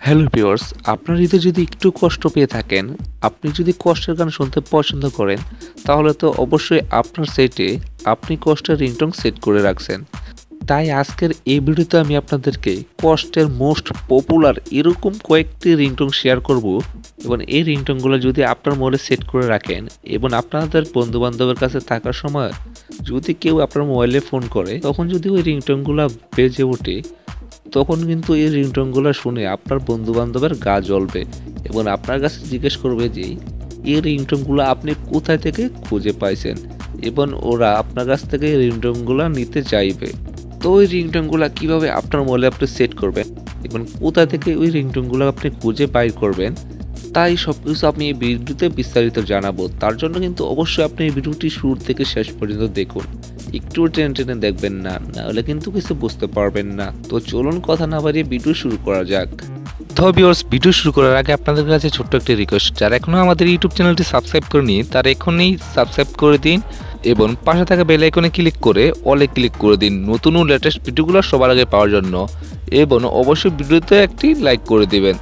Hello viewers, আপনার যদি একটু কষ্ট পেয়ে থাকেন, আপনি যদি কষ্টের গান শুনতে পছন্দ করেন, তাহলে তো অবশ্যই আপনার সেটে আপনি কষ্টের রিংটোন সেট করে রাখছেন। তাই আজকের এই ভিডিওতে আমি আপনাদেরকে কষ্টের মোস্ট পপুলার এরকম কয়েকটি রিংটোন শেয়ার করব এবং এই রিংটোনগুলো যদি আপনার মোবাইলে সেট করে রাখেন এবং আপনাদের বন্ধুবান্ধবের কাছে থাকার সময় যদি কেউ আপনার মোবাইলে ফোন করে, তখন যদি ওই রিংটোনগুলো বেজে ওঠে, তখন কিন্তু এই রিংটোনগুলো শুনে আপনার বন্ধুবান্ধবের গা জ্বলবে এবং আপনার কাছে জিজ্ঞেস করবে যে এই রিংটোনগুলো আপনি কোথায় থেকে খুঁজে পাইছেন, এবং ওরা আপনার কাছ থেকে এই রিংটোনগুলো নিতে চাইবে। তো ওই রিংটোনগুলো কীভাবে আপনার মোবাইলে আপনি সেট করবেন এবং কোথা থেকে ওই রিংটোনগুলো আপনি খুঁজে বাইর করবেন, তাই সব কিছু আমি এই ভিডিওতে বিস্তারিত জানাবো। তার জন্য কিন্তু অবশ্যই আপনি এই ভিডিওটি শুরু থেকে শেষ পর্যন্ত দেখুন, একটু টেনে টেনে দেখবেন না, নাহলে কিন্তু কিছু বুঝতে পারবেন না। তো চলুন কথা না বাড়িয়ে ভিডিও শুরু করা যাক। তো ভিউয়ার্স, ভিডিও শুরু করার আগে আপনাদের কাছে ছোট্ট একটি রিকোয়েস্ট, যারা এখনও আমাদের ইউটিউব চ্যানেলটি সাবস্ক্রাইব করেনি তারা এখনই সাবস্ক্রাইব করে দিন এবং পাশে থাকা বেল আইকনে ক্লিক করে অলে ক্লিক করে দিন নতুন ও লেটেস্ট ভিডিওগুলো সবার আগে পাওয়ার জন্য, এবং অবশ্যই ভিডিওতে একটি লাইক করে দিবেন।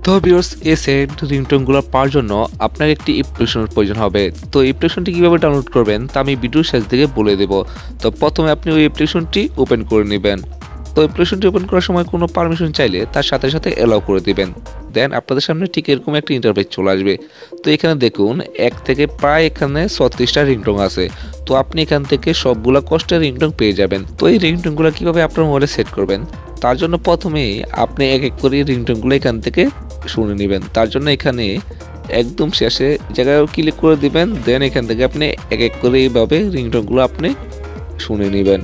তো ভিউয়ার্স, এই সেট রিংটোনগুলো পাওয়ার জন্য আপনার একটি অ্যাপ্লিকেশনের প্রয়োজন হবে। তো অ্যাপ্লিকেশনটি কীভাবে ডাউনলোড করবেন তা আমি ভিডিওর শেষ দিকে বলে দেব। তো প্রথমে আপনি ওই অ্যাপ্লিকেশনটি ওপেন করে নেবেন। তো অ্যাপ্লিকেশনটি ওপেন করার সময় কোনো পারমিশন চাইলে তার সাথে সাথে অ্যালাউ করে দিবেন। দেন আপনাদের সামনে ঠিক এরকম একটা ইন্টারফেস চলে আসবে। তো এখানে দেখুন এক থেকে প্রায় এখানে 36টা রিংটোন আছে। তো আপনি এখান থেকে সবগুলা কষ্টের রিংটোন পেয়ে যাবেন। তো এই রিংটোনগুলো কীভাবে আপনার মোবাইলে সেট করবেন, তার জন্য প্রথমেই আপনি এক এক করে রিংটোনগুলো এখান থেকে শুনে নেবেন। তার জন্য এখানে একদম শেষে জায়গায় ক্লিক করে দিবেন। দেন এখান থেকে আপনি এক এক করে এইভাবে রিংটোনগুলো আপনি শুনে নেবেন।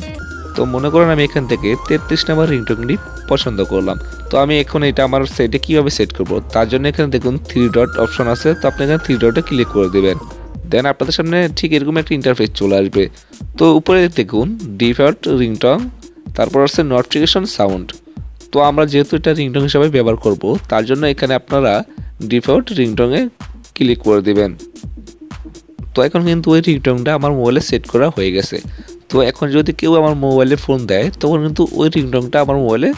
তো মনে করেন আমি এখান থেকে 33 নাম্বার রিংটোনটি পছন্দ করলাম। তো আমি এখন এটা আমার সেটে কীভাবে সেট করব, তার জন্য এখানে দেখুন 3 ডট অপশন আছে। তো আপনি এখানে 3 ডটে ক্লিক করে দেবেন। দেন আপনাদের সামনে ঠিক এরকম একটা ইন্টারফেস চলে আসবে। তো উপরে দেখুন ডিফল্ট রিংটোন, তারপর আছে নোটিফিকেশন সাউন্ড। তো আমরা যেহেতু এটা রিংটোন হিসাবে ব্যবহার করব, তার জন্য এখানে আপনারা ডিফল্ট রিংটোনে ক্লিক করে দিবেন। তো এখন কিন্তু ওই রিংটোনটা আমার মোবাইলে সেট করা হয়ে গেছে। তো এখন যদি কেউ আমার মোবাইলে ফোন দেয়, তখন কিন্তু ওই রিংটোনটা আমার মোবাইলে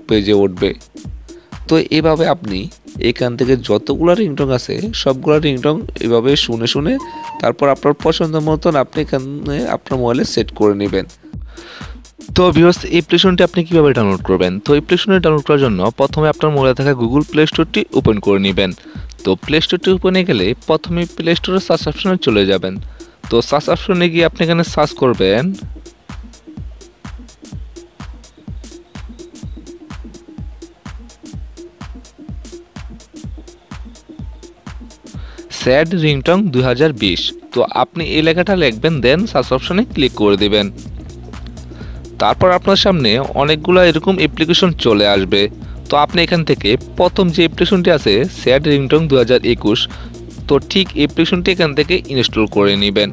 বেজে উঠবে। তো এভাবে আপনি এখান থেকে যতগুলো রিংটোন আছে সবগুলো রিংটোন এভাবে শুনে শুনে তারপর আপনার পছন্দ মতন আপনি এখানে আপনার মোবাইলে সেট করে নেবেন। তো ভিউয়ার্স, এই অ্যাপ্লিকেশনটি আপনি কীভাবে ডাউনলোড করবেন? তো অ্যাপ্লিকেশনটি ডাউনলোড করার জন্য প্রথমে আপনার মোবাইলে থাকা গুগল প্লে স্টোরটি ওপেন করে নেবেন। তো প্লে স্টোরটি ওপেনে গেলে প্রথমে প্লে স্টোরের সার্চ অপশনে চলে যাবেন। তো সার্চ অপশনে গিয়ে আপনি এখানে সার্চ করবেন স্যাড রিংটোন 2020। তো আপনি এই লেখাটা লিখবেন, দেন সার্চ অপশনে ক্লিক করে দিবেন। তারপর আপনার সামনে অনেকগুলো এরকম অ্যাপ্লিকেশন চলে আসবে। তো আপনি এখান থেকে প্রথম যে অ্যাপ্লিকেশনটি আছে স্যাড রিংটোন 2021, তো ঠিক অ্যাপ্লিকেশনটি এখান থেকে ইনস্টল করে নেবেন।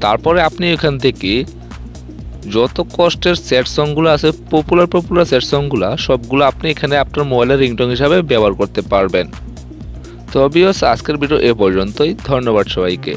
তারপরে আপনি এখান থেকে যত কষ্টের স্যাড সংগুলো আছে, পপুলার স্যাড সংগুলো সবগুলো আপনি এখানে আপনার মোবাইলের রিংটোন হিসাবে ব্যবহার করতে পারবেন। তো ভিউয়ার্স, আজকের ভিডিও এ পর্যন্তই। ধন্যবাদ সবাইকে।